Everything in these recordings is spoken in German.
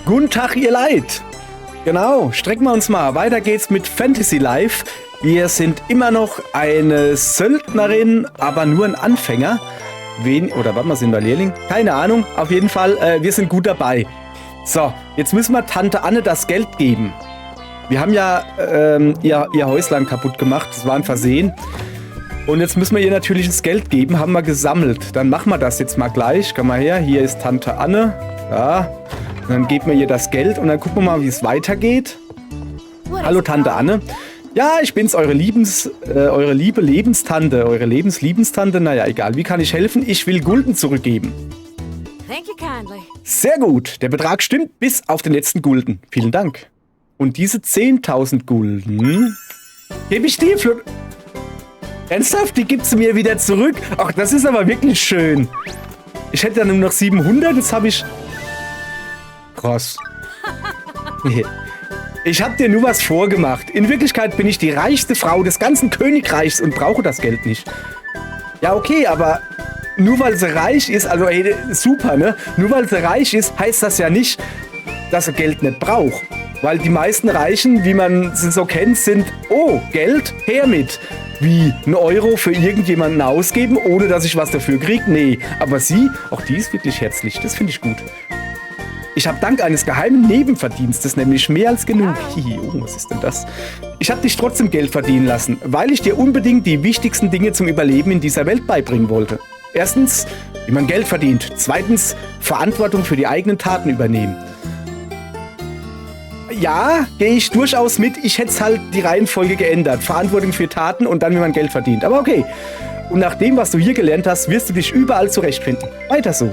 Guten Tag, ihr Leid. Genau, strecken wir uns mal. Weiter geht's mit Fantasy Life. Wir sind immer noch eine Söldnerin, aber nur ein Anfänger. Oder warte mal, sind wir Lehrling? Keine Ahnung. Auf jeden Fall, wir sind gut dabei. So, jetzt müssen wir Tante Anne das Geld geben. Wir haben ja ihr Häuslein kaputt gemacht. Das war ein Versehen. Und jetzt müssen wir ihr natürlich das Geld geben. Haben wir gesammelt. Dann machen wir das jetzt mal gleich. Komm mal her. Hier ist Tante Anne. Ja. Und dann geben wir ihr das Geld und dann gucken wir mal, wie es weitergeht. Hallo Tante Anne. Ja, ich bin's, eure liebe Lebenstante, eure Lebenstante. Naja, egal. Wie kann ich helfen? Ich will Gulden zurückgeben. Sehr gut. Der Betrag stimmt bis auf den letzten Gulden. Vielen Dank. Und diese 10.000 Gulden gebe ich dir für... Ernsthaft? Die gibst du mir wieder zurück? Ach, das ist aber wirklich schön. Ich hätte dann nur noch 700, jetzt habe ich... Krass. Ich habe dir nur was vorgemacht. In Wirklichkeit bin ich die reichste Frau des ganzen Königreichs und brauche das Geld nicht. Ja, okay, aber nur weil sie reich ist, also ey, super, ne? Nur weil sie reich ist, heißt das ja nicht, dass sie Geld nicht braucht. Weil die meisten Reichen, wie man sie so kennt, sind, oh, Geld, her mit. Wie, 1 Euro für irgendjemanden ausgeben, ohne dass ich was dafür kriege? Nee, aber sie, auch die ist wirklich herzlich, das finde ich gut. Ich habe dank eines geheimen Nebenverdienstes nämlich mehr als genug. Hihi, oh, was ist denn das? Ich habe dich trotzdem Geld verdienen lassen, weil ich dir unbedingt die wichtigsten Dinge zum Überleben in dieser Welt beibringen wollte. Erstens, wie man Geld verdient. Zweitens, Verantwortung für die eigenen Taten übernehmen. Ja, gehe ich durchaus mit. Ich hätte halt die Reihenfolge geändert. Verantwortung für Taten und dann, wie man Geld verdient. Aber okay. Und nach dem, was du hier gelernt hast, wirst du dich überall zurechtfinden. Weiter so.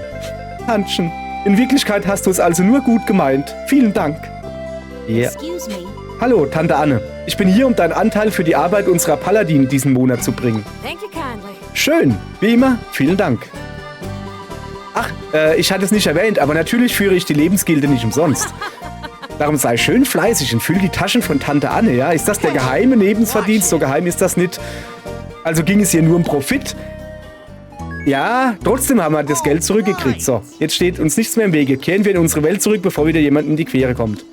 Tantchen. In Wirklichkeit hast du es also nur gut gemeint. Vielen Dank. Yeah. Hallo, Tante Anne. Ich bin hier, um deinen Anteil für die Arbeit unserer Paladin diesen Monat zu bringen. Schön. Wie immer, vielen Dank. Ach, ich hatte es nicht erwähnt, aber natürlich führe ich die Lebensgilde nicht umsonst. Darum sei schön fleißig und füll die Taschen von Tante Anne, ja? Ist das der geheime Lebensverdienst? So geheim ist das nicht. Also ging es hier nur um Profit. Ja, trotzdem haben wir das Geld zurückgekriegt. So, jetzt steht uns nichts mehr im Wege. Kehren wir in unsere Welt zurück, bevor wieder jemand in die Quere kommt.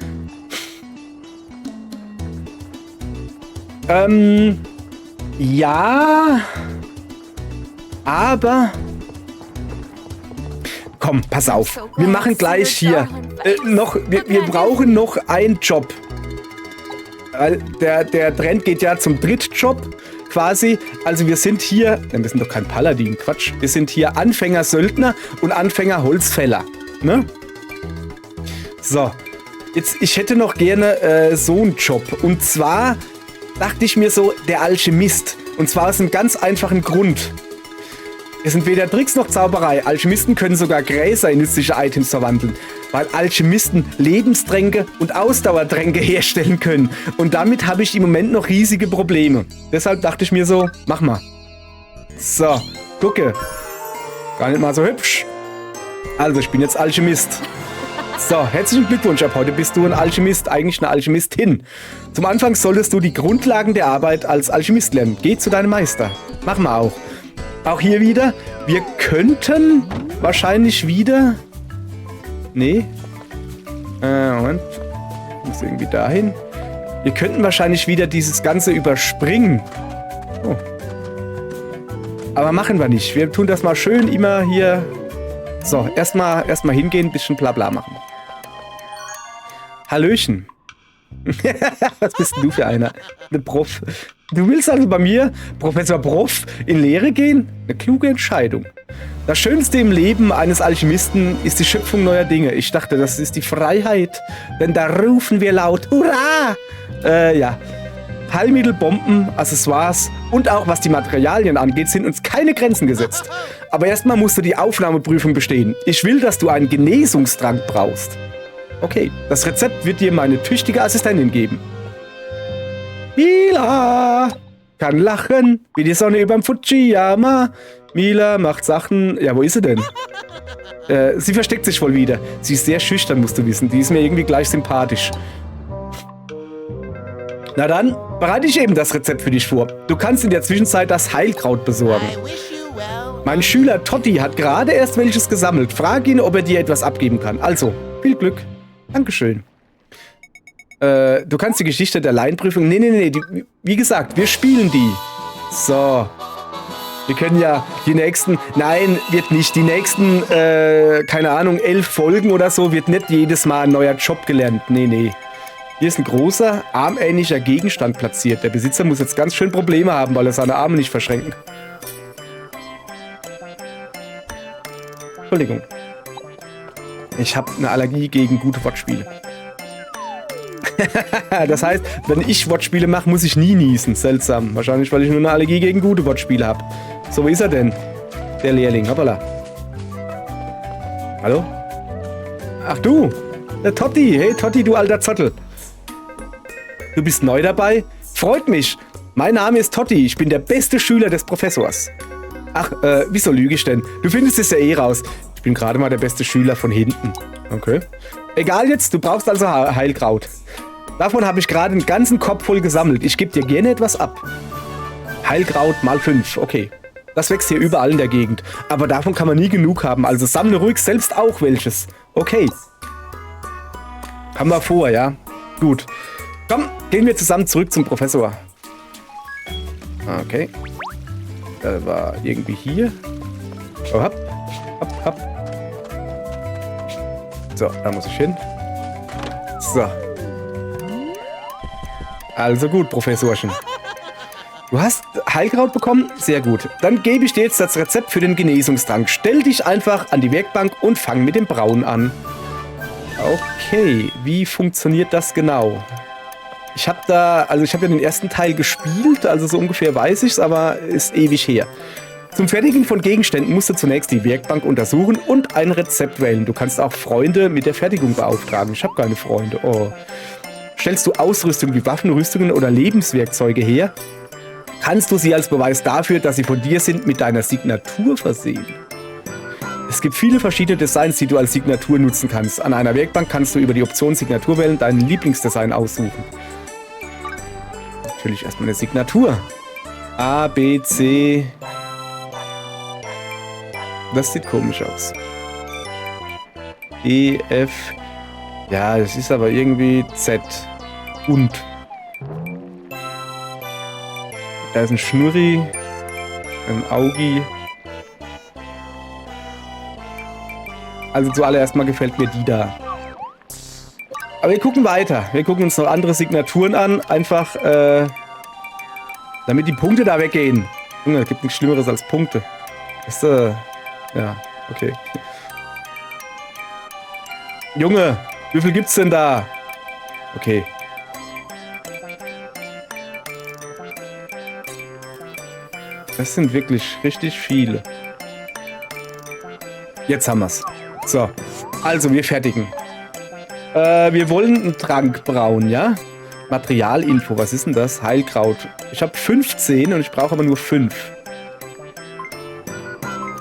Ja. Aber... Komm, pass auf. Wir machen gleich hier wir brauchen noch einen Job. Der Trend geht ja zum Drittjob quasi. Also wir sind hier, wir sind doch kein Paladin, Quatsch. Wir sind hier Anfänger-Söldner und Anfänger-Holzfäller. Ne? So, jetzt, ich hätte noch gerne so einen Job. Und zwar dachte ich mir so, der Alchemist. Und zwar aus einem ganz einfachen Grund. Es sind weder Tricks noch Zauberei. Alchemisten können sogar Gräser in nützliche Items verwandeln, weil Alchemisten Lebenstränke und Ausdauertränke herstellen können. Und damit habe ich im Moment noch riesige Probleme. Deshalb dachte ich mir so, mach mal. So, gucke. Gar nicht mal so hübsch. Also, ich bin jetzt Alchemist. So, herzlichen Glückwunsch. Ab heute bist du ein Alchemist, eigentlich eine Alchemistin. Zum Anfang solltest du die Grundlagen der Arbeit als Alchemist lernen. Geh zu deinem Meister. Mach mal auch. Auch hier wieder, wir könnten wahrscheinlich wieder... Nee. Moment. Muss irgendwie dahin. Wir könnten wahrscheinlich wieder dieses Ganze überspringen. Oh. Aber machen wir nicht. Wir tun das mal schön immer hier... So, erstmal hingehen, ein bisschen Blabla machen. Hallöchen. Was bist denn du für einer? Eine Prof. Du willst also bei mir, Professor Prof, in Lehre gehen? Eine kluge Entscheidung. Das Schönste im Leben eines Alchemisten ist die Schöpfung neuer Dinge. Ich dachte, das ist die Freiheit, denn da rufen wir laut, Hurra! Ja. Heilmittel, Bomben, Accessoires und auch was die Materialien angeht, sind uns keine Grenzen gesetzt. Aber erstmal musst du die Aufnahmeprüfung bestehen. Ich will, dass du einen Genesungstrank brauchst. Okay, das Rezept wird dir meine tüchtige Assistentin geben. Mila kann lachen, wie die Sonne überm Fujiyama. Mila macht Sachen... Ja, wo ist sie denn? Sie versteckt sich wohl wieder. Sie ist sehr schüchtern, musst du wissen. Die ist mir irgendwie gleich sympathisch. Na dann, bereite ich eben das Rezept für dich vor. Du kannst in der Zwischenzeit das Heilkraut besorgen. Mein Schüler Totti hat gerade erst welches gesammelt. Frag ihn, ob er dir etwas abgeben kann. Also, viel Glück. Dankeschön. Du kannst die Geschichte der Laienprüfung... Nee. Wie gesagt, wir spielen die. So. Wir können ja die nächsten... Nein, wird nicht. Die nächsten, keine Ahnung, 11 Folgen oder so, wird nicht jedes Mal ein neuer Job gelernt. Nee. Hier ist ein großer, armähnlicher Gegenstand platziert. Der Besitzer muss jetzt ganz schön Probleme haben, weil er seine Arme nicht verschränken. Entschuldigung. Ich habe eine Allergie gegen gute Wortspiele. Das heißt, wenn ich Wortspiele mache, muss ich nie niesen. Seltsam. Wahrscheinlich, weil ich nur eine Allergie gegen gute Wortspiele habe. So, wie ist er denn? Der Lehrling. Hoppala. Hallo? Ach du, der Totti. Hey Totti, du alter Zottel. Du bist neu dabei? Freut mich. Mein Name ist Totti. Ich bin der beste Schüler des Professors. Ach, wieso lüge ich denn? Du findest es ja eh raus. Ich bin gerade mal der beste Schüler von hinten. Okay. Egal jetzt, du brauchst also Heilkraut. Davon habe ich gerade einen ganzen Kopf voll gesammelt. Ich gebe dir gerne etwas ab. Heilkraut mal 5. Okay. Das wächst hier überall in der Gegend. Aber davon kann man nie genug haben. Also sammle ruhig selbst auch welches. Okay. Haben wir vor, ja? Gut. Komm, gehen wir zusammen zurück zum Professor. Okay. Der war irgendwie hier. Oh, hopp. So, da muss ich hin. So. Also gut, Professorchen. Du hast Heilkraut bekommen? Sehr gut. Dann gebe ich dir jetzt das Rezept für den Genesungstrank. Stell dich einfach an die Werkbank und fang mit dem Brauen an. Okay, wie funktioniert das genau? Ich habe ja den ersten Teil gespielt, also so ungefähr weiß ich's, aber ist ewig her. Zum Fertigen von Gegenständen musst du zunächst die Werkbank untersuchen und ein Rezept wählen. Du kannst auch Freunde mit der Fertigung beauftragen. Ich habe keine Freunde. Oh. Stellst du Ausrüstung wie Waffen, Rüstungen oder Lebenswerkzeuge her, kannst du sie als Beweis dafür, dass sie von dir sind, mit deiner Signatur versehen. Es gibt viele verschiedene Designs, die du als Signatur nutzen kannst. An einer Werkbank kannst du über die Option Signatur wählen, dein Lieblingsdesign aussuchen. Natürlich erstmal eine Signatur. A, B, C. Das sieht komisch aus. E, F. Ja, das ist aber irgendwie Z. Und. Da ist ein Schnurri. Ein Augi. Also zuallererst mal gefällt mir die da. Aber wir gucken weiter. Wir gucken uns noch andere Signaturen an. Einfach, damit die Punkte da weggehen. Junge, es gibt nichts Schlimmeres als Punkte. Das, ja, okay. Junge, wie viel gibt's denn da? Okay. Das sind wirklich richtig viele. Jetzt haben wir's. So, also wir fertigen. Wir wollen einen Trank brauen, ja? Materialinfo, was ist denn das? Heilkraut. Ich habe 15 und ich brauche aber nur 5.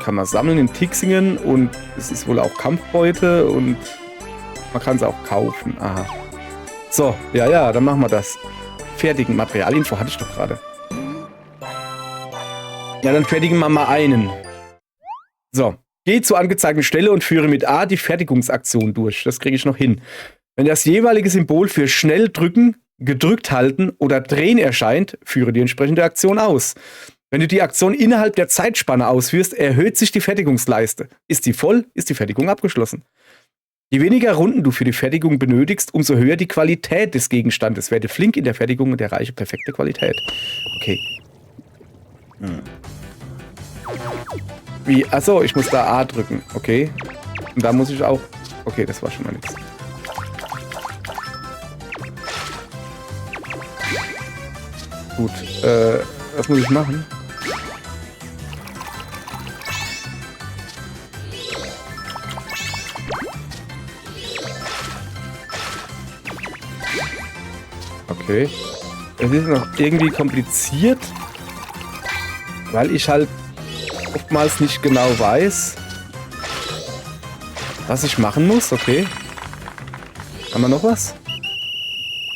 Kann man sammeln in Tixingen und es ist wohl auch Kampfbeute und man kann es auch kaufen. Aha. So, ja, dann machen wir das. Fertigen. Materialinfo hatte ich doch gerade. Ja, dann fertigen wir mal einen. So. Geh zur angezeigten Stelle und führe mit A die Fertigungsaktion durch. Das kriege ich noch hin. Wenn das jeweilige Symbol für schnell drücken, gedrückt halten oder drehen erscheint, führe die entsprechende Aktion aus. Wenn du die Aktion innerhalb der Zeitspanne ausführst, erhöht sich die Fertigungsleiste. Ist die voll, ist die Fertigung abgeschlossen. Je weniger Runden du für die Fertigung benötigst, umso höher die Qualität des Gegenstandes. Werde flink in der Fertigung und erreiche perfekte Qualität. Okay. Wie? Achso, ich muss da A drücken. Okay. Und da muss ich auch... Okay, das war schon mal nichts. Gut. Was muss ich machen? Okay. Es ist noch irgendwie kompliziert, weil ich halt oftmals nicht genau weiß, was ich machen muss. Okay. Haben wir noch was?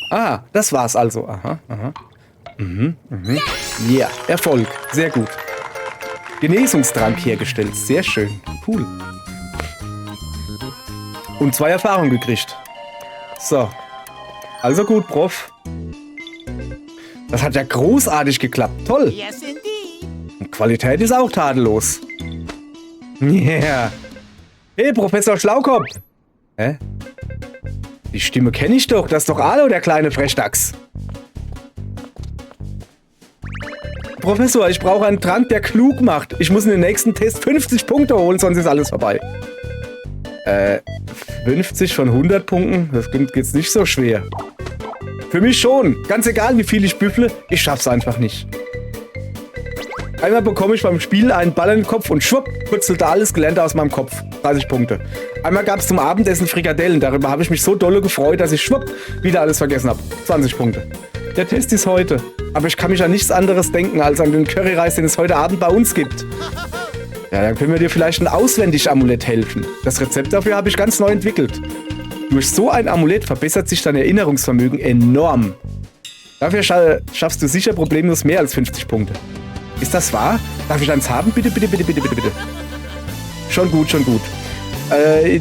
Ah, das war's also. Aha. Ja, Erfolg. Sehr gut. Genesungstrank hergestellt. Sehr schön. Cool. Und 2 Erfahrungen gekriegt. So. Also gut, Prof. Das hat ja großartig geklappt. Toll. Yes, indeed. Und Qualität ist auch tadellos. Yeah. Hey, Professor Schlaukopf. Hä? Die Stimme kenne ich doch. Das ist doch Alo, der kleine Frechdachs. Professor, ich brauche einen Trank, der klug macht. Ich muss in den nächsten Test 50 Punkte holen, sonst ist alles vorbei. 50 von 100 Punkten? Das geht jetzt nicht so schwer. Für mich schon. Ganz egal, wie viel ich büffle, ich schaff's einfach nicht. Einmal bekomme ich beim Spiel einen Ball in den Kopf und schwupp, purzelte alles Gelernte aus meinem Kopf. 30 Punkte. Einmal gab es zum Abendessen Frikadellen. Darüber habe ich mich so dolle gefreut, dass ich schwupp wieder alles vergessen habe. 20 Punkte. Der Test ist heute. Aber ich kann mich an nichts anderes denken, als an den Curryreis, den es heute Abend bei uns gibt. Ja, dann können wir dir vielleicht ein Auswendig-Amulett helfen. Das Rezept dafür habe ich ganz neu entwickelt. Durch so ein Amulett verbessert sich dein Erinnerungsvermögen enorm. Dafür schaffst du sicher problemlos mehr als 50 Punkte. Ist das wahr? Darf ich eins haben? Bitte, bitte, bitte, bitte, bitte, bitte. Schon gut, schon gut.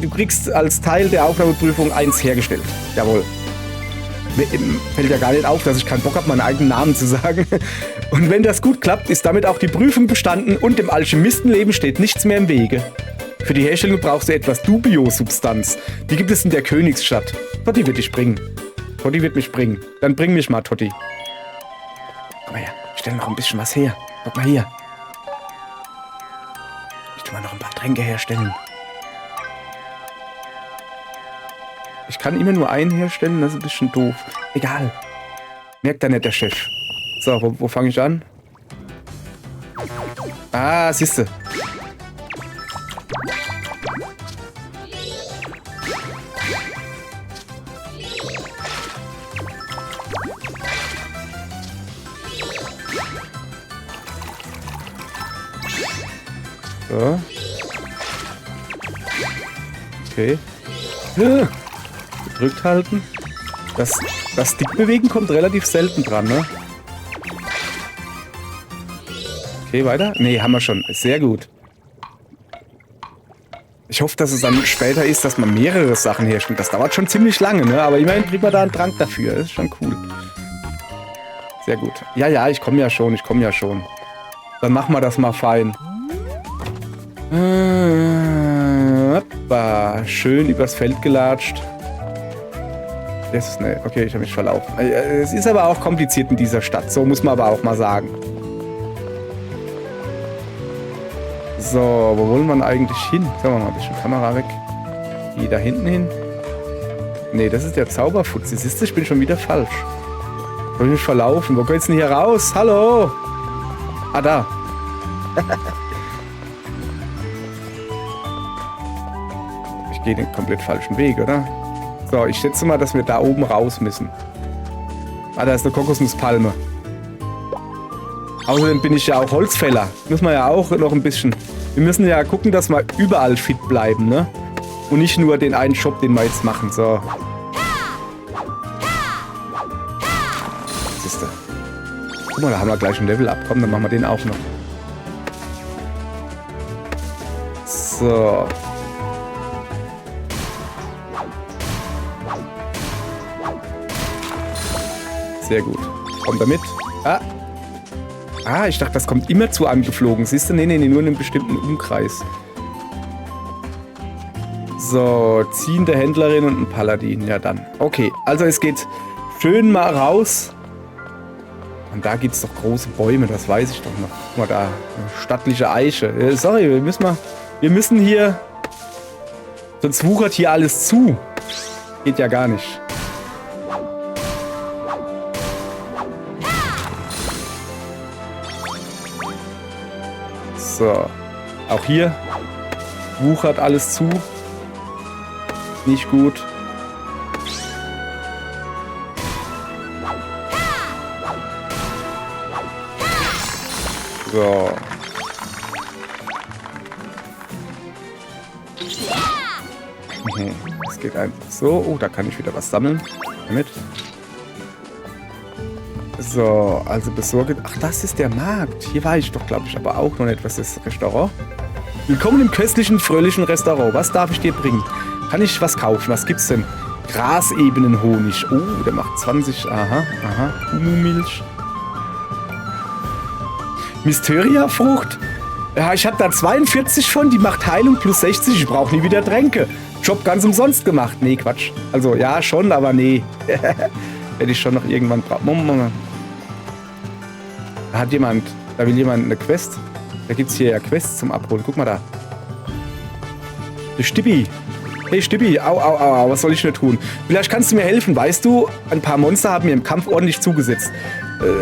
Du kriegst als Teil der Aufnahmeprüfung 1 hergestellt. Jawohl. Mir fällt ja gar nicht auf, dass ich keinen Bock habe, meinen eigenen Namen zu sagen. Und wenn das gut klappt, ist damit auch die Prüfung bestanden und dem Alchemistenleben steht nichts mehr im Wege. Für die Herstellung brauchst du etwas Dubio-Substanz. Die gibt es in der Königsstadt. Totti wird dich bringen. Totti wird mich bringen. Dann bring mich mal, Totti. Komm mal her, ich stelle noch ein bisschen was her. Guck mal hier. Ich tu mal noch ein paar Tränke herstellen. Ich kann immer nur einen herstellen, das ist ein bisschen doof. Egal. Merkt da nicht der Chef. So, wo fange ich an? Ah, siehste. So. Okay. Gedrückt halten. Das Stickbewegen kommt relativ selten dran, ne? Okay, weiter? Ne, haben wir schon. Sehr gut. Ich hoffe, dass es dann später ist, dass man mehrere Sachen herstellt. Das dauert schon ziemlich lange, ne? Aber immerhin kriegt man da einen Trank dafür. Das ist schon cool. Sehr gut. Ja, ja, ich komme ja schon, Dann machen wir das mal fein. Hoppa. Schön übers Feld gelatscht. Das ist ne, okay, ich habe mich verlaufen. Es ist aber auch kompliziert in dieser Stadt. So muss man aber auch mal sagen. So, wo wollen wir denn eigentlich hin? Sagen wir mal ein bisschen Kamera weg. Die da hinten hin. Ne, das ist der Zauberfutzi. Siehst du, ich bin schon wieder falsch. Soll ich mich verlaufen? Wo geht's denn hier raus? Hallo? Ah, da. Ich gehe den komplett falschen Weg, oder? So, ich schätze mal, dass wir da oben raus müssen. Ah, da ist eine Kokosnusspalme. Außerdem bin ich ja auch Holzfäller. Muss man ja auch noch ein bisschen... Wir müssen ja gucken, dass wir überall fit bleiben, ne? Und nicht nur den einen Job, den wir jetzt machen. So. Siehste. Guck mal, da haben wir gleich ein Level up. Komm, dann machen wir den auch noch. So. Sehr gut. Kommt damit. Ah, ich dachte, das kommt immer zu einem geflogen. Siehst du? Nee, nur in einem bestimmten Umkreis. So, ziehende Händlerin und ein Paladin. Ja, dann. Okay, also es geht schön mal raus. Und da gibt es doch große Bäume, das weiß ich doch noch. Guck mal da, eine stattliche Eiche. Sorry, wir müssen hier... Sonst wuchert hier alles zu. Geht ja gar nicht. So, auch hier wuchert alles zu. Nicht gut. So. Es geht einfach so. Oh, da kann ich wieder was sammeln. Damit. So, also besorge... Ach, das ist der Markt. Hier war ich doch, glaube ich, aber auch noch nicht. Was ist das Restaurant? Willkommen im köstlichen, fröhlichen Restaurant. Was darf ich dir bringen? Kann ich was kaufen? Was gibt's denn? Grasebenenhonig. Oh, der macht 20. Aha. Kuhmilch. Mysteria-Frucht. Ja, ich habe da 42 von, die macht Heilung plus 60. Ich brauche nie wieder Tränke. Job ganz umsonst gemacht. Nee, Quatsch. Also, ja, schon, aber nee. Hätte ich schon noch irgendwann brauchen. Da will jemand eine Quest. Da gibt es hier ja Quests zum Abholen. Guck mal da. Der Stippi. Hey Stippi, au, was soll ich denn tun? Vielleicht kannst du mir helfen, weißt du? Ein paar Monster haben mir im Kampf ordentlich zugesetzt.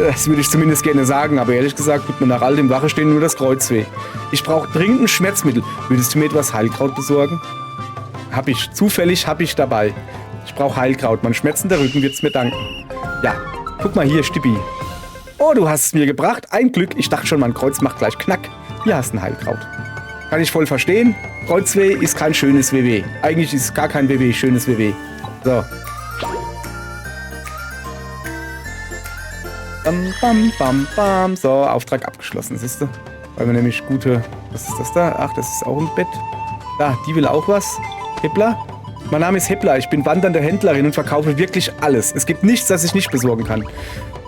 Das würde ich zumindest gerne sagen, aber ehrlich gesagt tut mir nach all dem Wache stehen nur das Kreuz weh. Ich brauche dringend ein Schmerzmittel. Würdest du mir etwas Heilkraut besorgen? Zufällig hab ich dabei. Ich brauche Heilkraut. Mein schmerzender Rücken wird's mir danken. Ja, guck mal hier, Stippi. Oh, du hast es mir gebracht. Ein Glück. Ich dachte schon, mein Kreuz macht gleich Knack. Hier hast du ein Heilkraut. Kann ich voll verstehen. Kreuzweh ist kein schönes WW. Eigentlich ist gar kein WW, schönes WW. So. Bam. So, Auftrag abgeschlossen, siehst du? Weil wir nämlich gute... Was ist das da? Ach, das ist auch ein Bett. Da, die will auch was. Heppler? Mein Name ist Heppler. Ich bin wandernde Händlerin und verkaufe wirklich alles. Es gibt nichts, das ich nicht besorgen kann.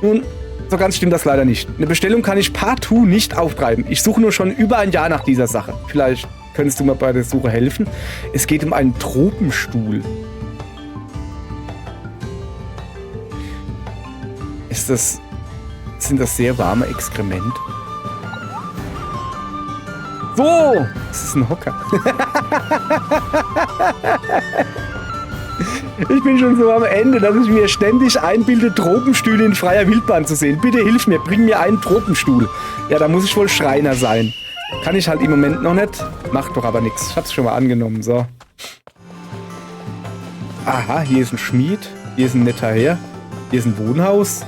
Nun, so ganz stimmt das leider nicht. Eine Bestellung kann ich partout nicht auftreiben. Ich suche nur schon über ein Jahr nach dieser Sache. Vielleicht könntest du mir bei der Suche helfen. Es geht um einen Tropenstuhl. Sind das sehr warme Exkremente? So! Das ist ein Hocker. Ich bin schon so am Ende, dass ich mir ständig einbilde, Tropenstühle in freier Wildbahn zu sehen. Bitte hilf mir, bring mir einen Tropenstuhl. Ja, da muss ich wohl Schreiner sein. Kann ich halt im Moment noch nicht. Macht doch aber nichts. Ich hab's schon mal angenommen, so. Aha, hier ist ein Schmied. Hier ist ein netter Herr. Hier ist ein Wohnhaus.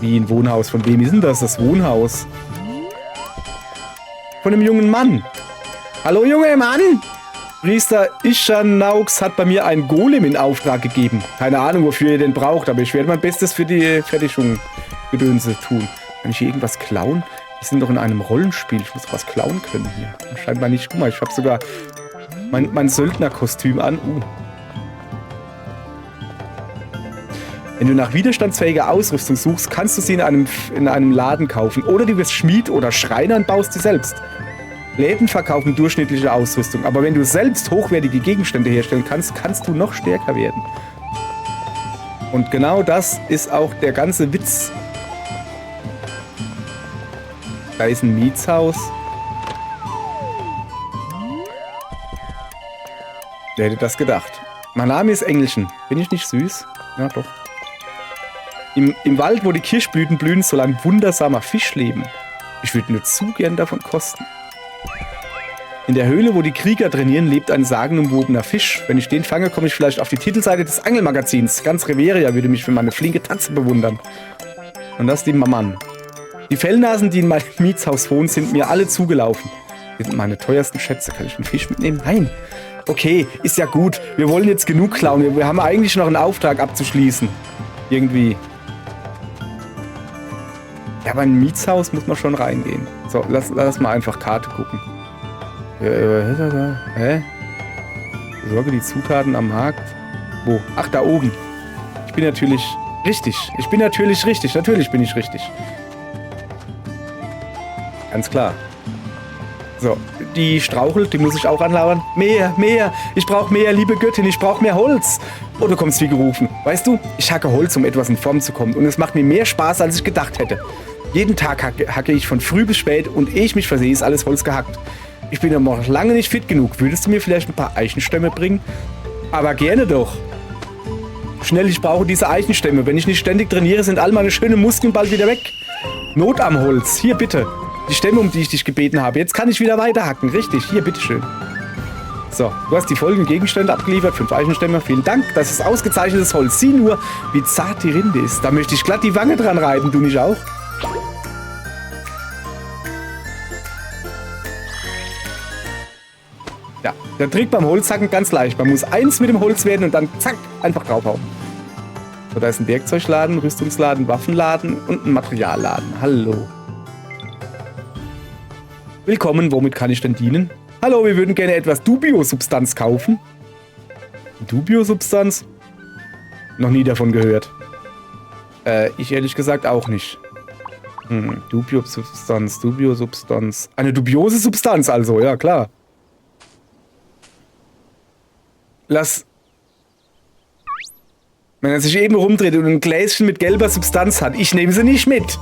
Wie ein Wohnhaus? Von wem ist denn das, das Wohnhaus? Von einem jungen Mann. Hallo, junger Mann! Priester Ischanaux hat bei mir einen Golem in Auftrag gegeben. Keine Ahnung, wofür ihr den braucht, aber ich werde mein Bestes für die Fertigung Gedönse tun. Kann ich hier irgendwas klauen? Wir sind doch in einem Rollenspiel. Ich muss doch was klauen können hier. Scheinbar nicht. Guck mal, ich habe sogar mein Söldnerkostüm an. Wenn du nach widerstandsfähiger Ausrüstung suchst, kannst du sie in einem Laden kaufen. Oder du wirst Schmied oder Schreiner und baust sie selbst. Läden verkaufen durchschnittliche Ausrüstung. Aber wenn du selbst hochwertige Gegenstände herstellen kannst, kannst du noch stärker werden. Und genau das ist auch der ganze Witz. Da ist ein Mietshaus. Wer hätte das gedacht? Mein Name ist Engelchen. Bin ich nicht süß? Ja, doch. Im Wald, wo die Kirschblüten blühen, soll ein wundersamer Fisch leben. Ich würde nur zu gern davon kosten. In der Höhle, wo die Krieger trainieren, lebt ein sagenumwobener Fisch. Wenn ich den fange, komme ich vielleicht auf die Titelseite des Angelmagazins. Ganz Riveria würde mich für meine flinke Tatze bewundern. Und das die Maman. Die Fellnasen, die in meinem Mietshaus wohnen, sind mir alle zugelaufen. Die sind meine teuersten Schätze. Kann ich einen Fisch mitnehmen? Nein. Okay, ist ja gut. Wir wollen jetzt genug klauen. Wir haben eigentlich noch einen Auftrag abzuschließen. Irgendwie. Ja, aber in ein Mietshaus muss man schon reingehen. So, lass mal einfach Karte gucken. Hä? Besorge die Zutaten am Markt. Wo? Ach, da oben. Ich bin natürlich richtig. Natürlich bin ich richtig. Ganz klar. So, die strauchelt, die muss ich auch anlauern. Mehr. Ich brauche mehr, liebe Göttin, ich brauche mehr Holz. Oh, du kommst wie gerufen. Weißt du, ich hacke Holz, um etwas in Form zu kommen. Und es macht mir mehr Spaß, als ich gedacht hätte. Jeden Tag hacke ich von früh bis spät und ehe ich mich versehe, ist alles Holz gehackt. Ich bin aber noch lange nicht fit genug. Würdest du mir vielleicht ein paar Eichenstämme bringen? Aber gerne doch. Schnell, ich brauche diese Eichenstämme. Wenn ich nicht ständig trainiere, sind all meine schönen Muskeln bald wieder weg. Not am Holz. Hier, bitte. Die Stämme, um die ich dich gebeten habe. Jetzt kann ich wieder weiterhacken. Richtig. Hier, bitteschön. So, du hast die folgenden Gegenstände abgeliefert. 5 Eichenstämme. Vielen Dank. Das ist ausgezeichnetes Holz. Sieh nur, wie zart die Rinde ist. Da möchte ich glatt die Wange dran reiben. Du nicht auch? Ja, der Trick beim Holzhacken ganz leicht. Man muss eins mit dem Holz werden und dann zack, einfach draufhauen. So, da ist ein Werkzeugladen, Rüstungsladen, Waffenladen und ein Materialladen. Hallo. Willkommen, womit kann ich denn dienen? Hallo, wir würden gerne etwas Dubio-Substanz kaufen. Dubio-Substanz? Noch nie davon gehört. Ich ehrlich gesagt auch nicht. Dubiosubstanz, Dubiosubstanz. Eine dubiose Substanz also, ja klar. Wenn er sich eben rumdreht und ein Gläschen mit gelber Substanz hat, ich nehme sie nicht mit.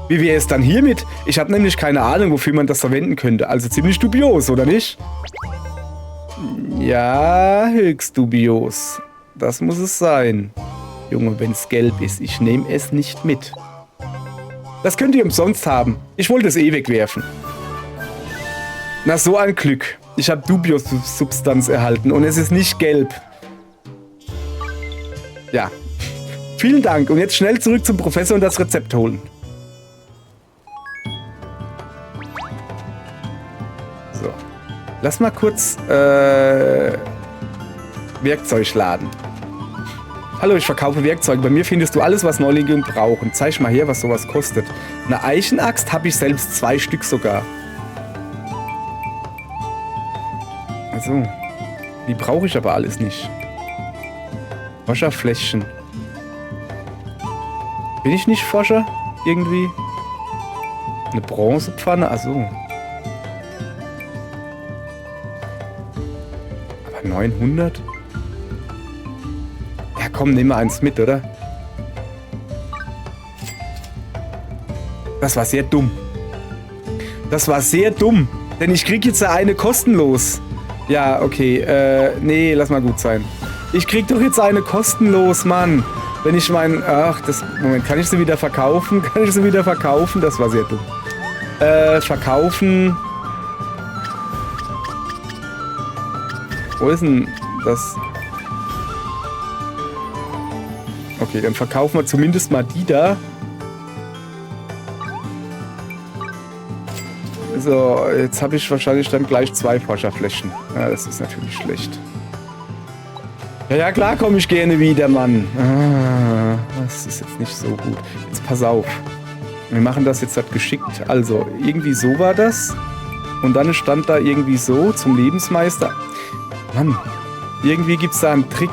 Wie wäre es dann hiermit? Ich habe nämlich keine Ahnung, wofür man das verwenden könnte. Also ziemlich dubios, oder nicht? Ja, höchst dubios. Das muss es sein. Junge, wenn es gelb ist, ich nehme es nicht mit. Das könnt ihr umsonst haben. Ich wollte es eh wegwerfen. Na, so ein Glück. Ich habe Dubios-Substanz erhalten und es ist nicht gelb. Ja. Vielen Dank. Und jetzt schnell zurück zum Professor und das Rezept holen. So. Lass mal kurz Werkzeug laden. Hallo, ich verkaufe Werkzeuge. Bei mir findest du alles, was Neulinge brauchen. Zeig mal her, was sowas kostet. Eine Eichenaxt habe ich selbst 2 Stück sogar. Also, die brauche ich aber alles nicht. Forscherfläschchen. Bin ich nicht Forscher? Irgendwie? Eine Bronzepfanne? Achso. Aber 900? Ja komm, nehmen wir eins mit, oder? Das war sehr dumm. Das war sehr dumm. Denn ich krieg jetzt eine kostenlos. Ja, okay. Nee, lass mal gut sein. Ich krieg doch jetzt eine kostenlos, Mann. Wenn ich meinen... Ach, das... Moment, kann ich sie wieder verkaufen? Kann ich sie wieder verkaufen? Das war sehr dumm. Verkaufen... Wo ist denn das? Okay, dann verkaufen wir zumindest mal die da. So, jetzt habe ich wahrscheinlich dann gleich 2 Forscherflächen. Ja, das ist natürlich schlecht. Ja, klar komme ich gerne wieder, Mann. Ah, das ist jetzt nicht so gut. Jetzt pass auf. Wir machen das jetzt halt geschickt. Also, irgendwie so war das. Und dann stand da irgendwie so zum Lebensmeister. Mann, irgendwie gibt es da einen Trick.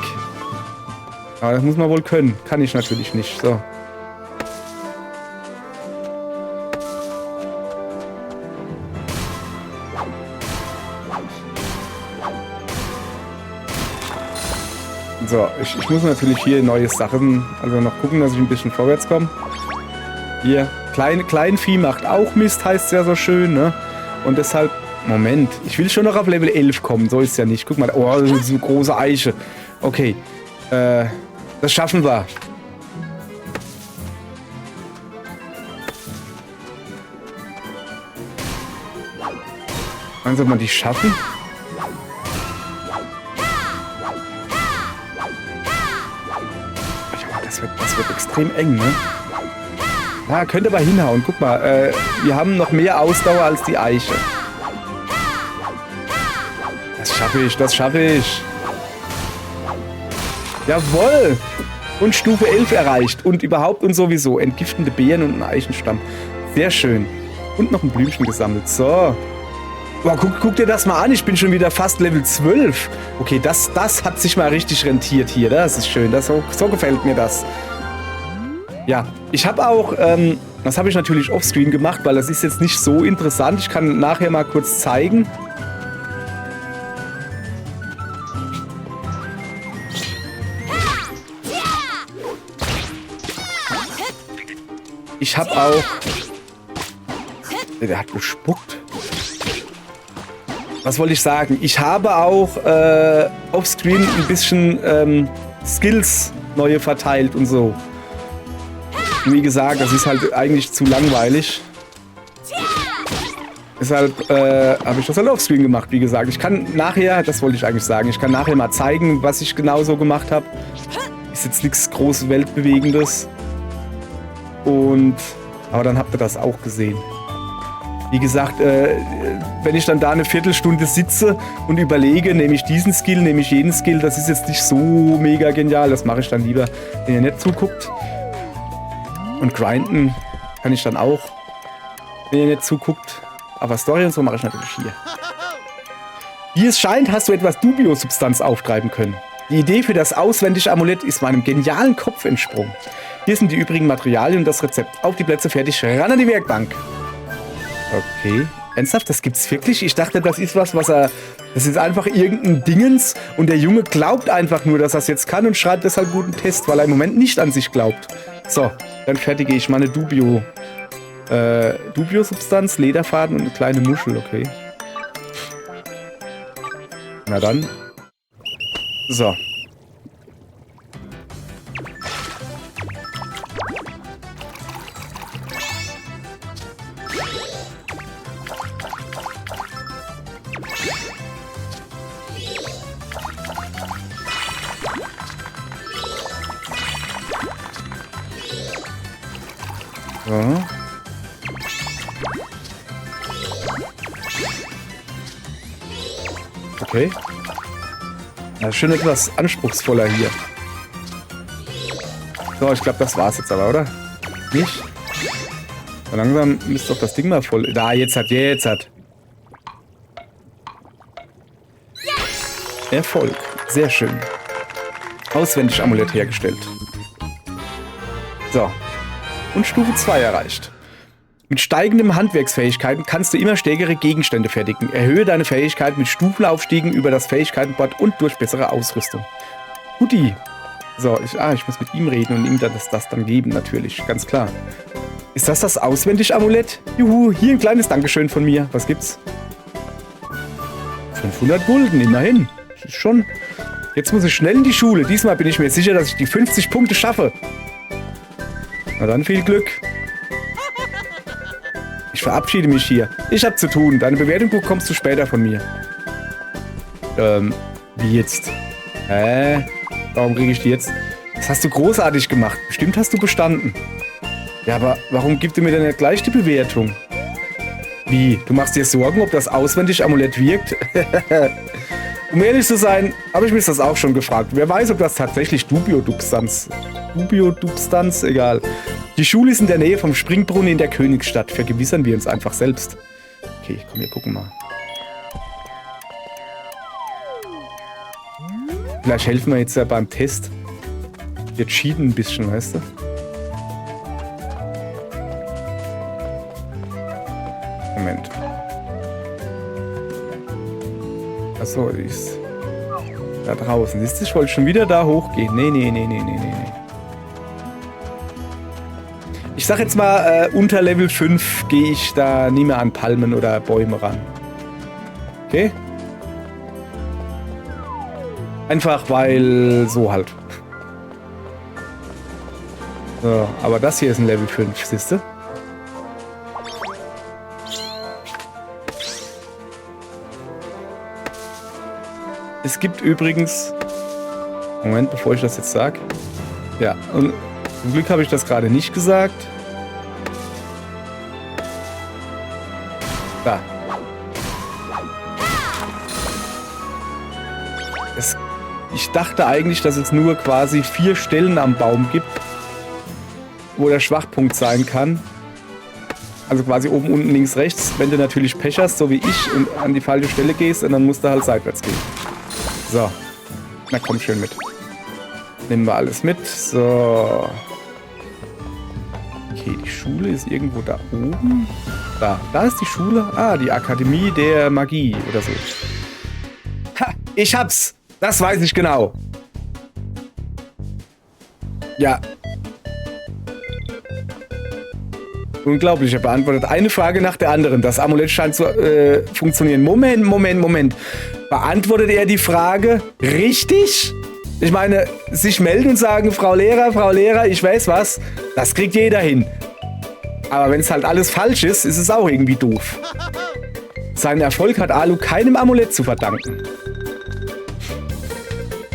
Aber das muss man wohl können. Kann ich natürlich nicht. So. So, ich muss natürlich hier neue Sachen, also noch gucken, dass ich ein bisschen vorwärts komme. Hier, Kleinvieh macht auch Mist, heißt es ja so schön, ne? Und deshalb, Moment, ich will schon noch auf Level 11 kommen, so ist es ja nicht. Guck mal, oh, das ist eine große Eiche. Okay, das schaffen wir. Wann soll man die schaffen? Das wird extrem eng, ne? Ja, könnte aber hinhauen. Guck mal, wir haben noch mehr Ausdauer als die Eiche. Das schaffe ich, das schaffe ich. Jawohl! Und Stufe 11 erreicht. Und überhaupt und sowieso. Entgiftende Beeren und ein Eichenstamm. Sehr schön. Und noch ein Blümchen gesammelt. So. Boah, guck dir das mal an. Ich bin schon wieder fast Level 12. Okay, das hat sich mal richtig rentiert hier. Das ist schön. So gefällt mir das. Ja, ich habe auch, das habe ich natürlich offscreen gemacht, weil das ist jetzt nicht so interessant. Ich kann nachher mal kurz zeigen. Ich habe auch... Der hat gespuckt. Was wollte ich sagen? Ich habe auch offscreen ein bisschen Skills neue verteilt und so. Wie gesagt, das ist halt eigentlich zu langweilig. Deshalb habe ich das halt offscreen gemacht, wie gesagt. Ich kann nachher, das wollte ich eigentlich sagen, ich kann nachher mal zeigen, was ich genau so gemacht habe. Ist jetzt nichts groß Weltbewegendes. Aber dann habt ihr das auch gesehen. Wie gesagt, wenn ich dann da eine Viertelstunde sitze und überlege, nehme ich diesen Skill, nehme ich jeden Skill, das ist jetzt nicht so mega genial. Das mache ich dann lieber, wenn ihr nicht zuguckt. Und grinden kann ich dann auch, wenn ihr nicht zuguckt. Aber Story und so mache ich natürlich hier. Wie es scheint, hast du etwas Dubiosubstanz auftreiben können. Die Idee für das Auswendig-Amulett ist meinem genialen Kopf entsprungen. Hier sind die übrigen Materialien und das Rezept. Auf die Plätze, fertig, ran an die Werkbank. Okay. Ernsthaft, das gibt's wirklich? Ich dachte, das ist was er... Das ist einfach irgendein Dingens und der Junge glaubt einfach nur, dass er es jetzt kann und schreibt deshalb guten Test, weil er im Moment nicht an sich glaubt. So, dann fertige ich meine Dubio-Substanz, Lederfaden und eine kleine Muschel, okay. Na dann. So. So. Okay. Ja, schön etwas anspruchsvoller hier. So, ich glaube, das war's jetzt aber, oder? Nicht? So langsam ist doch das Ding mal voll. Da, jetzt hat. Erfolg. Sehr schön. Auswendig-Amulett hergestellt. So. Und Stufe 2 erreicht. Mit steigenden Handwerksfähigkeiten kannst du immer stärkere Gegenstände fertigen. Erhöhe deine Fähigkeit mit Stufenaufstiegen über das Fähigkeitenboard und durch bessere Ausrüstung. Guti. So, ich muss mit ihm reden und ihm das dann geben, natürlich. Ganz klar. Ist das Auswendig-Amulett? Juhu, hier ein kleines Dankeschön von mir. Was gibt's? 500 Gulden, immerhin. Das ist schon... Jetzt muss ich schnell in die Schule. Diesmal bin ich mir sicher, dass ich die 50 Punkte schaffe. Na dann viel Glück. Ich verabschiede mich hier. Ich hab zu tun. Deine Bewertung bekommst du später von mir. Wie jetzt? Warum kriege ich die jetzt? Das hast du großartig gemacht. Bestimmt hast du bestanden. Ja, aber warum gibt du mir denn nicht gleich die Bewertung? Wie? Du machst dir Sorgen, ob das Auswendig-Amulett wirkt? Um ehrlich zu sein, habe ich mich das auch schon gefragt. Wer weiß, ob das tatsächlich Dubio-Substanz... egal. Die Schule ist in der Nähe vom Springbrunnen in der Königsstadt. Vergewissern wir uns einfach selbst. Okay, komm, wir gucken mal. Vielleicht helfen wir jetzt ja beim Test. Wir cheaten ein bisschen, weißt du? Moment. Achso, die ist da draußen. Siehst du, ich wollte schon wieder da hochgehen. Nee. Ich sag jetzt mal, unter Level 5 gehe ich da nie mehr an Palmen oder Bäume ran. Okay? Einfach weil so halt. So, aber das hier ist ein Level 5, siehst du? Es gibt übrigens... Moment, bevor ich das jetzt sage. Ja, und zum Glück habe ich das gerade nicht gesagt. Da. Ich dachte eigentlich, dass es nur quasi 4 Stellen am Baum gibt, wo der Schwachpunkt sein kann. Also quasi oben, unten, links, rechts. Wenn du natürlich Pech hast, so wie ich, und an die falsche Stelle gehst, dann musst du halt seitwärts gehen. So. Na komm, schön mit. Nehmen wir alles mit. So. Okay, die Schule ist irgendwo da oben. Da ist die Schule. Ah, die Akademie der Magie oder so. Ha, ich hab's. Das weiß ich genau. Ja. Unglaublich, er beantwortet eine Frage nach der anderen. Das Amulett scheint zu funktionieren. Moment. Beantwortet er die Frage richtig? Ich meine, sich melden und sagen, Frau Lehrer, ich weiß was, das kriegt jeder hin. Aber wenn es halt alles falsch ist, ist es auch irgendwie doof. Seinen Erfolg hat Alu keinem Amulett zu verdanken.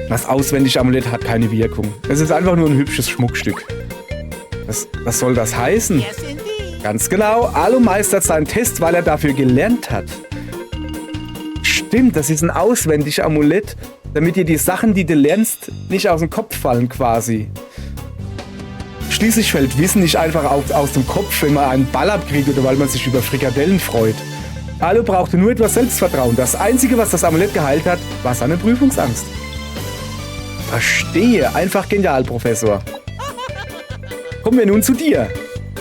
Das Auswendig-Amulett hat keine Wirkung. Es ist einfach nur ein hübsches Schmuckstück. Was soll das heißen? Ganz genau, Alu meistert seinen Test, weil er dafür gelernt hat. Stimmt, das ist ein Auswendig-Amulett, damit dir die Sachen, die du lernst, nicht aus dem Kopf fallen quasi. Schließlich fällt Wissen nicht einfach aus dem Kopf, wenn man einen Ball abkriegt oder weil man sich über Frikadellen freut. Alu brauchte nur etwas Selbstvertrauen. Das Einzige, was das Amulett geheilt hat, war seine Prüfungsangst. Verstehe. Einfach genial, Professor. Kommen wir nun zu dir.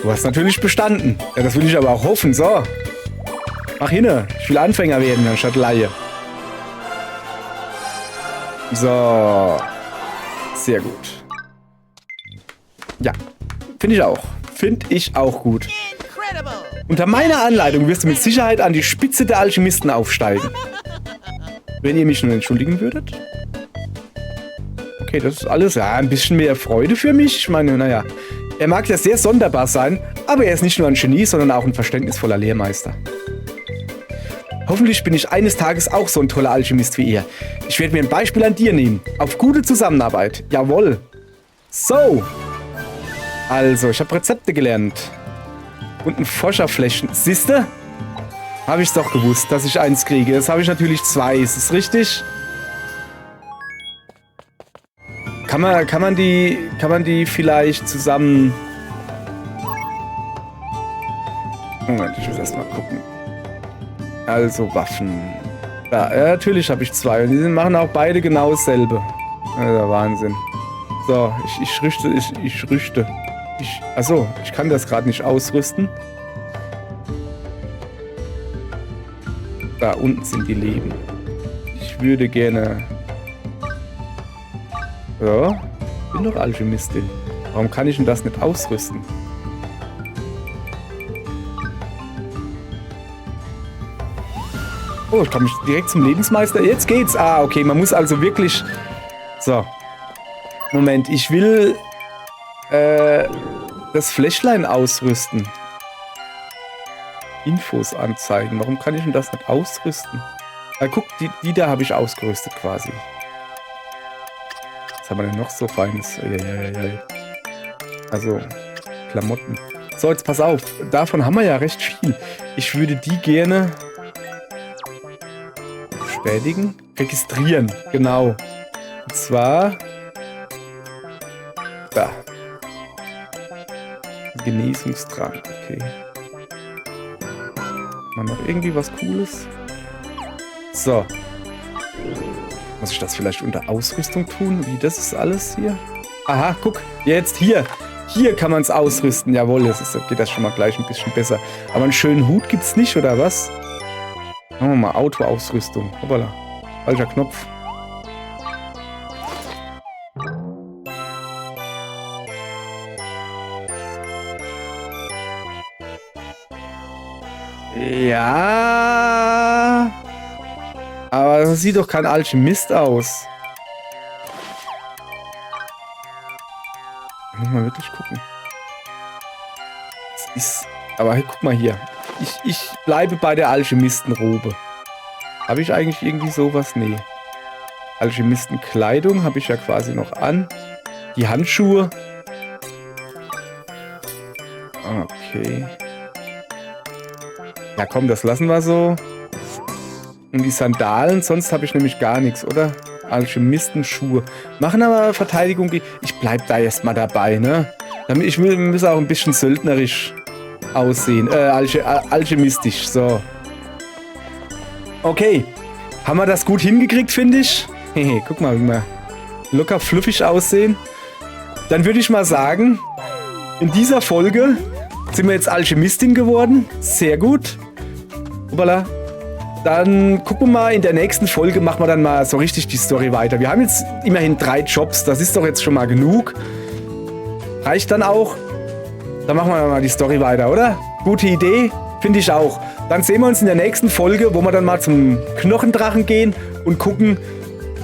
Du hast natürlich bestanden. Ja, das will ich aber auch hoffen. So. Mach hinne. Ich will Anfänger werden, anstatt Laie. So. Sehr gut. Ja. Finde ich auch. Finde ich auch gut. Unter meiner Anleitung wirst du mit Sicherheit an die Spitze der Alchemisten aufsteigen. Wenn ihr mich nur entschuldigen würdet. Okay, das ist alles. Ja, ein bisschen mehr Freude für mich. Ich meine, naja. Er mag ja sehr sonderbar sein, aber er ist nicht nur ein Genie, sondern auch ein verständnisvoller Lehrmeister. Hoffentlich bin ich eines Tages auch so ein toller Alchemist wie er. Ich werde mir ein Beispiel an dir nehmen. Auf gute Zusammenarbeit. Jawohl. So. Also, ich habe Rezepte gelernt. Und ein Forscherfläschchen. Siehste? Habe ich es doch gewusst, dass ich eins kriege. Jetzt habe ich natürlich zwei. Ist das richtig? Kann man die vielleicht zusammen... Moment, ich muss erst mal gucken. Also Waffen. Ja, natürlich habe ich zwei. Und die machen auch beide genau dasselbe. Also Wahnsinn. So, ich rüste. Achso, ich kann das gerade nicht ausrüsten. Da unten sind die Leben. Ich würde gerne... So, bin doch Alchemistin. Warum kann ich denn das nicht ausrüsten? Oh, ich komme direkt zum Lebensmeister. Jetzt geht's. Ah, okay, man muss also wirklich... So. Moment, ich will das Fläschlein ausrüsten. Infos anzeigen. Warum kann ich denn das nicht ausrüsten? Guck, die da habe ich ausgerüstet quasi. Was haben wir denn noch so Feines? Also, Klamotten. So, jetzt pass auf. Davon haben wir ja recht viel. Ich würde die gerne bestätigen. Registrieren. Genau. Und zwar da. Genesungstrank. Okay. Mal noch irgendwie was Cooles. So. Muss ich das vielleicht unter Ausrüstung tun? Wie, das ist alles hier? Aha, guck. Jetzt hier. Hier kann man es ausrüsten. Jawohl, geht das schon mal gleich ein bisschen besser. Aber einen schönen Hut gibt's nicht, oder was? Machen wir mal Auto-Ausrüstung. Hoppala. Falscher Knopf. Ja. Aber das sieht doch kein Alchemist aus. Muss mal wirklich gucken. Das ist. Aber hey, guck mal hier. Ich bleibe bei der Alchemistenrobe. Habe ich eigentlich irgendwie sowas? Nee. Alchemistenkleidung habe ich ja quasi noch an. Die Handschuhe. Okay. Ja komm, das lassen wir so. Und die Sandalen, sonst habe ich nämlich gar nichts, oder? Alchemistenschuhe. Machen aber Verteidigung. Ich bleib da erstmal dabei, ne? Ich muss auch ein bisschen söldnerisch aussehen. Alchemistisch, so. Okay. Haben wir das gut hingekriegt, finde ich? Hehe, guck mal, wie wir locker fluffig aussehen. Dann würde ich mal sagen, in dieser Folge sind wir jetzt Alchemistin geworden. Sehr gut. Hoppala. Dann gucken wir mal, in der nächsten Folge machen wir dann mal so richtig die Story weiter. Wir haben jetzt immerhin 3 Jobs, das ist doch jetzt schon mal genug. Reicht dann auch. Dann machen wir mal die Story weiter, oder? Gute Idee, finde ich auch. Dann sehen wir uns in der nächsten Folge, wo wir dann mal zum Knochendrachen gehen und gucken,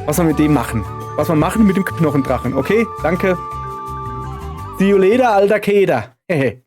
was wir mit dem machen. Was wir machen mit dem Knochendrachen, okay? Danke. See you later, alter Keder. Hehe.